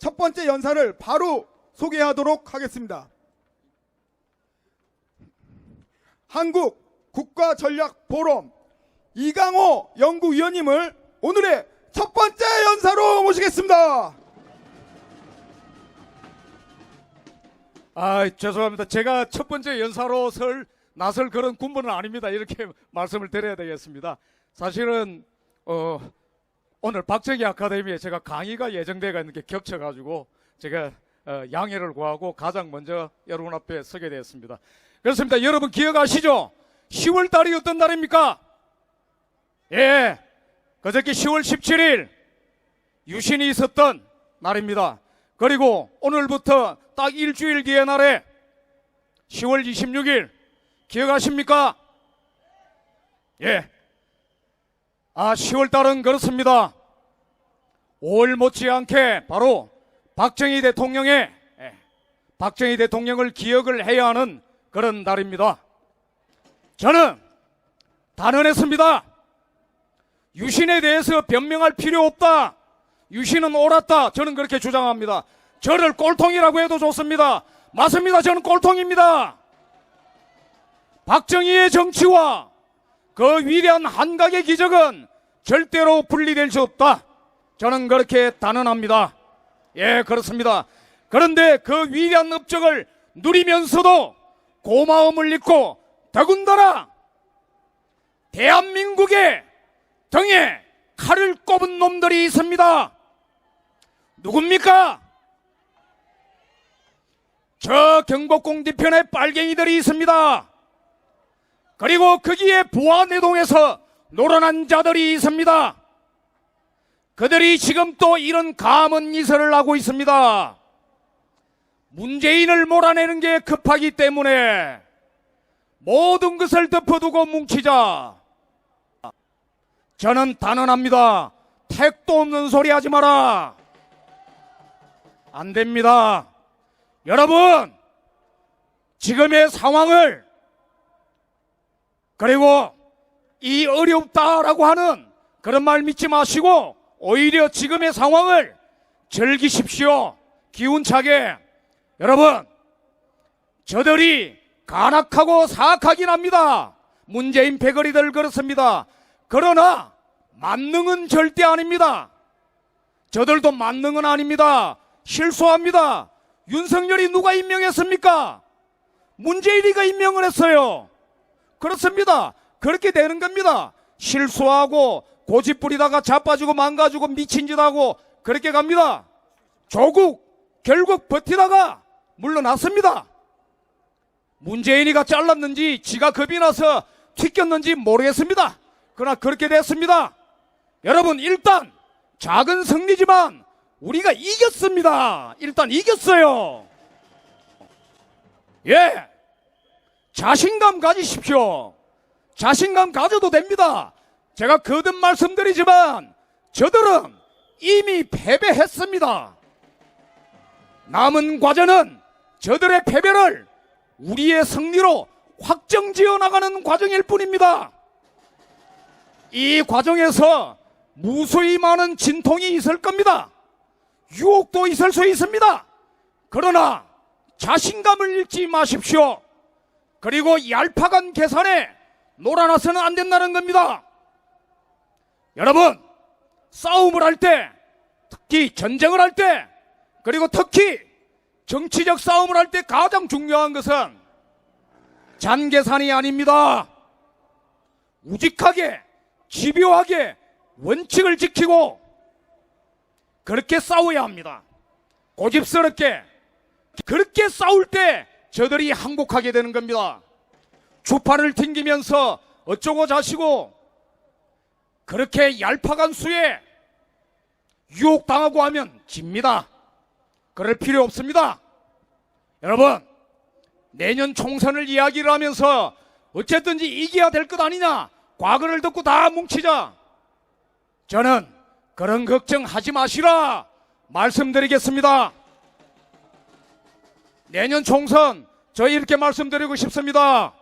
첫 번째 연사를 바로 소개하도록 하겠습니다. 한국 국가전략포럼 이강호 연구위원님을 오늘의 첫 번째 연사로 모시겠습니다. 죄송합니다. 제가 첫 번째 연사로 나설 그런 군번은 아닙니다. 이렇게 말씀을 드려야 되겠습니다. 사실은 오늘 박정희 아카데미에 제가 강의가 예정되어 있는 게 겹쳐가지고 제가 양해를 구하고 가장 먼저 여러분 앞에 서게 되었습니다. 그렇습니다. 여러분 기억하시죠? 10월 달이 어떤 날입니까? 예, 그저께 10월 17일 유신이 있었던 날입니다. 그리고 오늘부터 딱 일주일 뒤의 날에 10월 26일 기억하십니까? 예. 10월 달은 그렇습니다. 5월 못지않게 바로 박정희 대통령을 기억을 해야 하는 그런 날입니다. 저는 단언했습니다. 유신에 대해서 변명할 필요 없다. 유신은 옳았다. 저는 그렇게 주장합니다. 저를 꼴통이라고 해도 좋습니다. 맞습니다. 저는 꼴통입니다. 박정희의 정치와 그 위대한 한각의 기적은 절대로 분리될 수 없다. 저는 그렇게 단언합니다. 예, 그렇습니다. 그런데 그 위대한 업적을 누리면서도 고마움을 잊고 더군다나 대한민국의 등에 칼을 꼽은 놈들이 있습니다. 누굽니까? 저 경복궁 뒤편에 빨갱이들이 있습니다. 그리고 거기에 부하내동에서 노련한 자들이 있습니다. 그들이 지금 또 이런 감언 이설을 하고 있습니다. 문재인을 몰아내는 게 급하기 때문에 모든 것을 덮어두고 뭉치자. 저는 단언합니다. 택도 없는 소리 하지 마라. 안 됩니다. 여러분, 지금의 상황을 그리고 이 어렵다라고 하는 그런 말 믿지 마시고 오히려 지금의 상황을 즐기십시오. 기운차게. 여러분, 저들이 간악하고 사악하긴 합니다. 문재인 패거리들 그렇습니다. 그러나 만능은 절대 아닙니다. 저들도 만능은 아닙니다. 실수합니다. 윤석열이 누가 임명했습니까? 문재인이가 임명을 했어요. 그렇습니다. 그렇게 되는 겁니다. 실수하고 고집 부리다가 자빠지고 망가지고 미친 짓 하고 그렇게 갑니다. 조국 결국 버티다가 물러났습니다. 문재인이가 잘랐는지 지가 겁이 나서 튀겼는지 모르겠습니다. 그러나 그렇게 됐습니다. 여러분, 일단 작은 승리지만 우리가 이겼습니다. 일단 이겼어요. 예, 자신감 가지십시오. 자신감 가져도 됩니다. 제가 거듭 말씀드리지만 저들은 이미 패배했습니다. 남은 과제는 저들의 패배를 우리의 승리로 확정지어 나가는 과정일 뿐입니다. 이 과정에서 무수히 많은 진통이 있을 겁니다. 유혹도 있을 수 있습니다. 그러나 자신감을 잃지 마십시오. 그리고 얄팍한 계산에 놀아나서는 안 된다는 겁니다. 여러분, 싸움을 할 때, 특히 전쟁을 할 때, 그리고 특히 정치적 싸움을 할 때 가장 중요한 것은 잔계산이 아닙니다. 우직하게, 집요하게 원칙을 지키고 그렇게 싸워야 합니다. 고집스럽게. 그렇게 싸울 때 저들이 항복하게 되는 겁니다. 주판을 튕기면서 어쩌고 자시고 그렇게 얄팍한 수에 유혹당하고 하면 집니다. 그럴 필요 없습니다. 여러분, 내년 총선을 이야기를 하면서 어쨌든지 이겨야 될 것 아니냐, 과거를 듣고 다 뭉치자. 저는 그런 걱정하지 마시라 말씀드리겠습니다. 내년 총선 저희 이렇게 말씀드리고 싶습니다.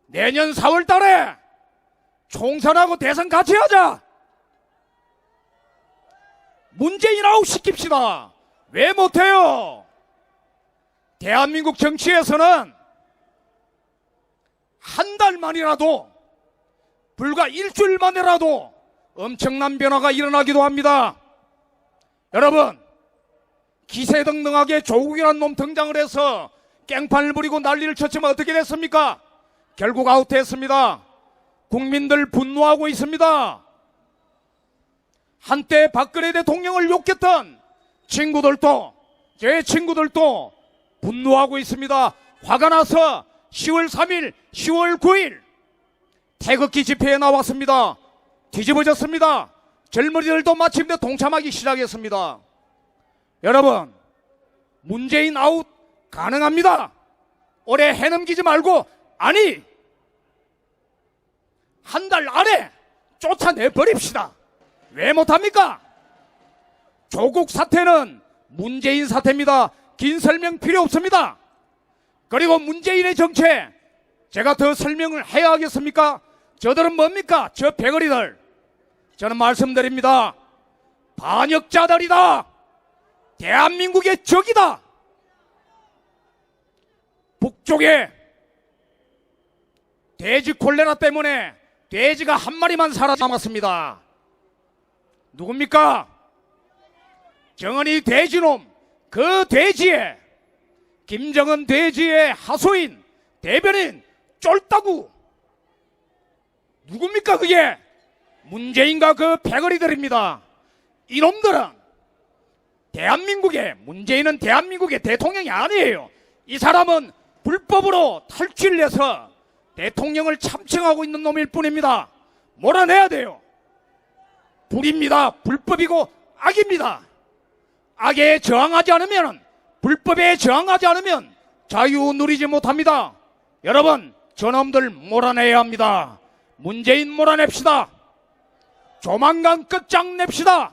내년 4월 달에 총선하고 대선 같이 하자. 문재인 아웃 시킵시다. 왜 못해요? 대한민국 정치에서는 한 달 만이라도, 불과 일주일 만이라도 엄청난 변화가 일어나기도 합니다. 여러분, 기세등등하게 조국이라는 놈 등장을 해서 깽판을 부리고 난리를 쳤지만 어떻게 됐습니까? 결국 아웃됐습니다. 국민들 분노하고 있습니다. 한때 박근혜 대통령을 욕했던 친구들도, 제 친구들도 분노하고 있습니다. 화가 나서 10월 3일, 10월 9일 태극기 집회에 나왔습니다. 뒤집어졌습니다. 젊은이들도 마침내 동참하기 시작했습니다. 여러분, 문재인 아웃 가능합니다. 올해 해넘기지 말고, 아니, 한 달 안에 쫓아내버립시다. 왜 못합니까? 조국 사태는 문재인 사태입니다. 긴 설명 필요 없습니다. 그리고 문재인의 정책, 제가 더 설명을 해야 하겠습니까? 저들은 뭡니까? 저 배거리들. 저는 말씀드립니다. 반역자들이다. 대한민국의 적이다. 북쪽에 돼지 콜레라 때문에 돼지가 한 마리만 살아남았습니다. 누굽니까? 정은이 돼지놈. 그 돼지에, 김정은 돼지의 하소인, 대변인 쫄따구. 누굽니까 그게? 문재인과 그 패거리들입니다. 이놈들은 대한민국의, 문재인은 대한민국의 대통령이 아니에요. 이 사람은 불법으로 탈취를 해서 대통령을 참칭하고 있는 놈일 뿐입니다. 몰아내야 돼요. 불입니다. 불법이고 악입니다. 악에 저항하지 않으면, 불법에 저항하지 않으면 자유 누리지 못합니다. 여러분, 저놈들 몰아내야 합니다. 문재인 몰아냅시다. 조만간 끝장냅시다.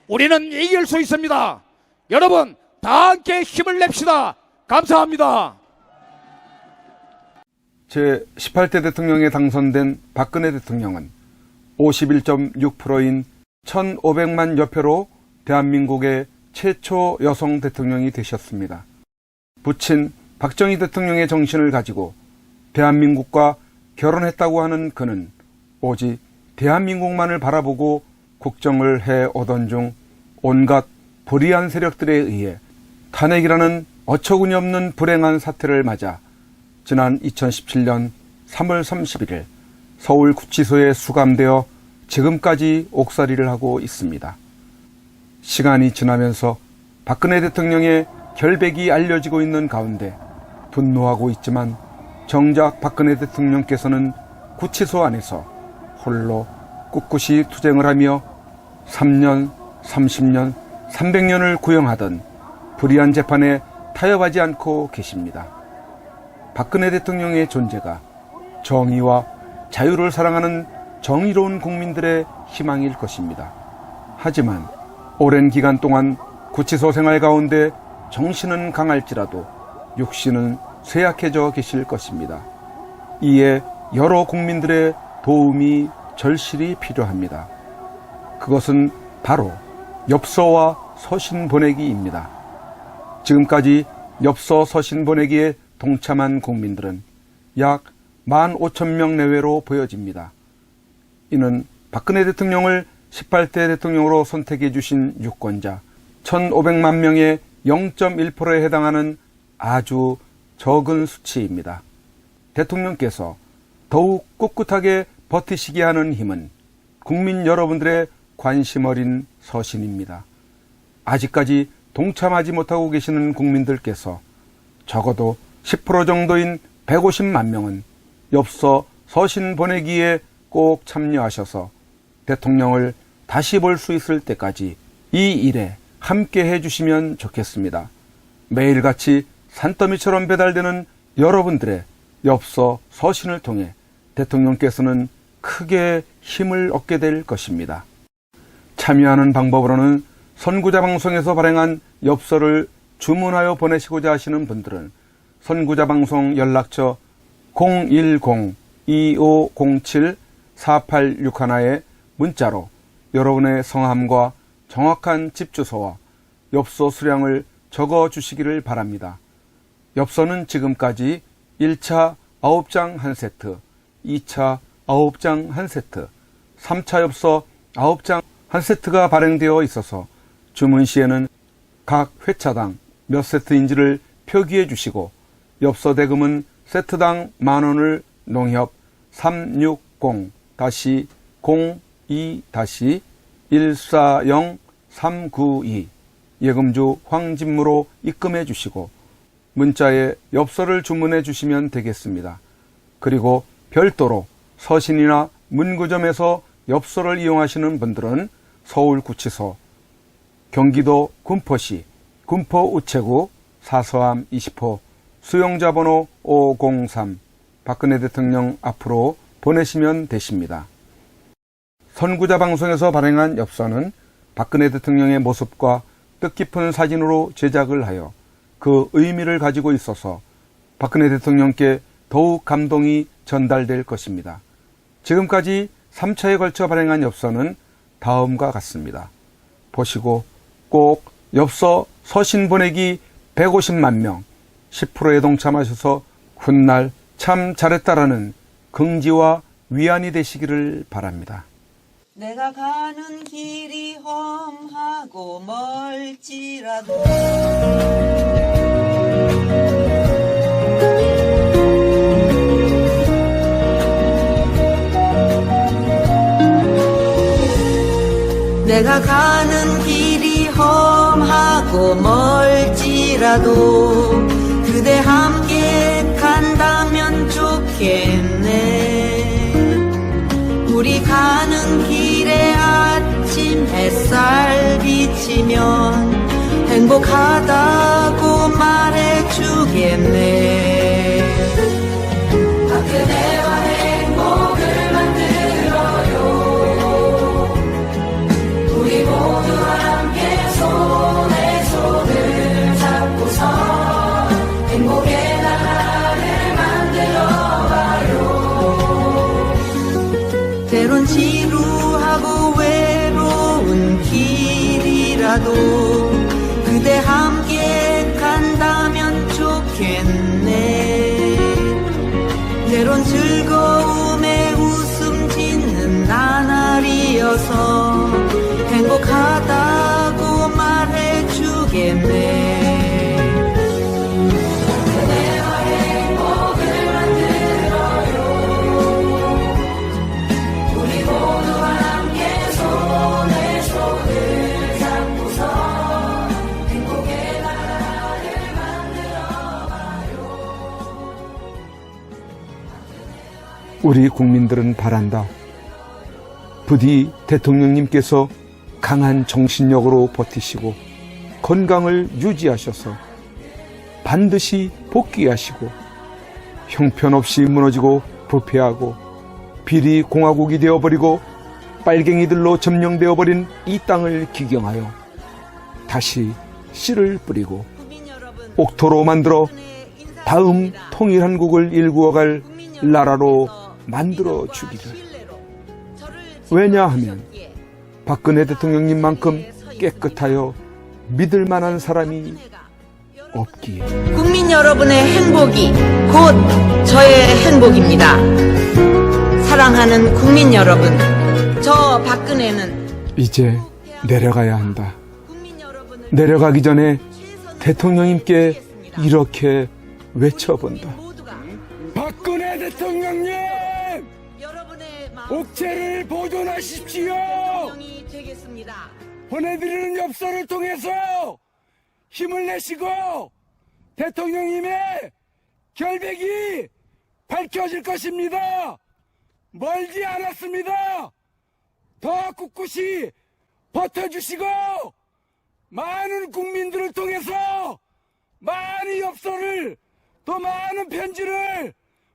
우리는 이길 수 있습니다. 여러분, 다 함께 힘을 냅시다. 감사합니다. 제18대 대통령에 당선된 박근혜 대통령은 51.6%인 1,500만 여표로 대한민국의 최초 여성 대통령이 되셨습니다. 부친 박정희 대통령의 정신을 가지고 대한민국과 결혼했다고 하는 그는 오직 대한민국만을 바라보고 국정을 해오던 중 온갖 불의한 세력들에 의해 탄핵이라는 어처구니 없는 불행한 사태를 맞아 지난 2017년 3월 31일 서울구치소에 수감되어 지금까지 옥살이를 하고 있습니다. 시간이 지나면서 박근혜 대통령의 결백이 알려지고 있는 가운데 분노하고 있지만 정작 박근혜 대통령께서는 구치소 안에서 홀로 꿋꿋이 투쟁을 하며 3년, 30년, 300년을 구형하던 불의한 재판에 타협하지 않고 계십니다. 박근혜 대통령의 존재가 정의와 자유를 사랑하는 정의로운 국민들의 희망일 것입니다. 하지만 오랜 기간 동안 구치소 생활 가운데 정신은 강할지라도 육신은 쇠약해져 계실 것입니다. 이에 여러 국민들의 도움이 절실히 필요합니다. 그것은 바로 엽서와 서신 보내기입니다. 지금까지 엽서 서신 보내기에 동참한 국민들은 약 15,000명 내외로 보여집니다. 이는 박근혜 대통령을 18대 대통령으로 선택해 주신 유권자 1,500만 명의 0.1%에 해당하는 아주 적은 수치입니다. 대통령께서 더욱 꿋꿋하게 버티시게 하는 힘은 국민 여러분들의 관심 어린 서신입니다. 아직까지 동참하지 못하고 계시는 국민들께서 적어도 10% 정도인 150만 명은 엽서 서신 보내기에 꼭 참여하셔서 대통령을 다시 볼 수 있을 때까지 이 일에 함께 해주시면 좋겠습니다. 매일같이 산더미처럼 배달되는 여러분들의 엽서 서신을 통해 대통령께서는 크게 힘을 얻게 될 것입니다. 참여하는 방법으로는 선구자 방송에서 발행한 엽서를 주문하여 보내시고자 하시는 분들은 선구자 방송 연락처 010-2507-4861에 문자로 여러분의 성함과 정확한 집 주소와 엽서 수량을 적어 주시기를 바랍니다. 엽서는 지금까지 1차 9장 1세트, 2차 9장 1세트, 3차 엽서 9장 1세트가 발행되어 있어서 주문 시에는 각 회차당 몇 세트인지를 표기해 주시고 엽서 대금은 세트당 만원을 농협 360-02-140-392 예금주 황진무로 입금해 주시고 문자에 엽서를 주문해 주시면 되겠습니다. 그리고 별도로 서신이나 문구점에서 엽서를 이용하시는 분들은 서울구치소, 경기도 군포시 군포우체구 사서함 20호 수용자번호 503 박근혜 대통령 앞으로 보내시면 되십니다. 선구자 방송에서 발행한 엽서는 박근혜 대통령의 모습과 뜻깊은 사진으로 제작을 하여 그 의미를 가지고 있어서 박근혜 대통령께 더욱 감동이 전달될 것입니다. 지금까지 3차에 걸쳐 발행한 엽서는 다음과 같습니다. 보시고 꼭 엽서 서신 보내기 150만 명 10%에 동참하셔서 훗날 참 잘했다라는 긍지와 위안이 되시기를 바랍니다. 내가 가는 길이 험하고 멀지라도 내가 가는 길이 험하고 멀지라도 그대 함께 간다면 좋겠네. 우리 가는 길에 아침 햇살 비치면 행복하다고 말해주겠네. 그대와 행복을 만들어요. 우리 모두 함께 손에 손을 잡고서 행복의 나라를 만들어봐요. 때론 지루하고 외로운 길이라도 그대 함께 간다면 좋겠네. 때론 즐거움에 웃음 짓는 나날이어서 행복하다고 말해주겠네. 그대와 행복을 만들어요. 우리 모두 함께 손에 손을 잡고서 행복의 나라를 만들어봐요. 우리 국민들은 바란다. 부디 대통령님께서 강한 정신력으로 버티시고 건강을 유지하셔서 반드시 복귀하시고 형편없이 무너지고 부패하고 비리 공화국이 되어버리고 빨갱이들로 점령되어버린 이 땅을 기경하여 다시 씨를 뿌리고 옥토로 만들어 다음 통일한국을 일구어갈 나라로 만들어 주기를. 왜냐하면 박근혜 대통령님만큼 깨끗하여 믿을 만한 사람이 없기에. 국민 여러분의 행복이 곧 저의 행복입니다. 사랑하는 국민 여러분, 저 박근혜는 이제 내려가야 한다. 내려가기 전에 대통령님께 이렇게 외쳐본다. 박근혜 대통령님! 옥체를 보존하십시오. 보내드리는 엽서를 통해서 힘을 내시고 대통령님의 결백이 밝혀질 것입니다. 멀지 않았습니다. 더 꿋꿋이 버텨주시고 많은 국민들을 통해서 많은 엽서를 또 많은 편지를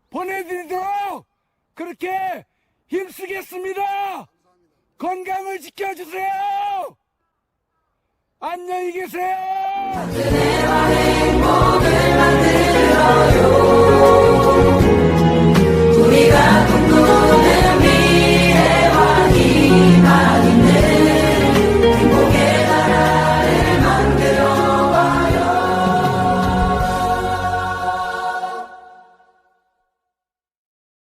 보내드리도록 그렇게 힘쓰겠습니다. 건강을 지켜주세요. 안녕히 계세요. 그대와 행복을 만들어요. 우리가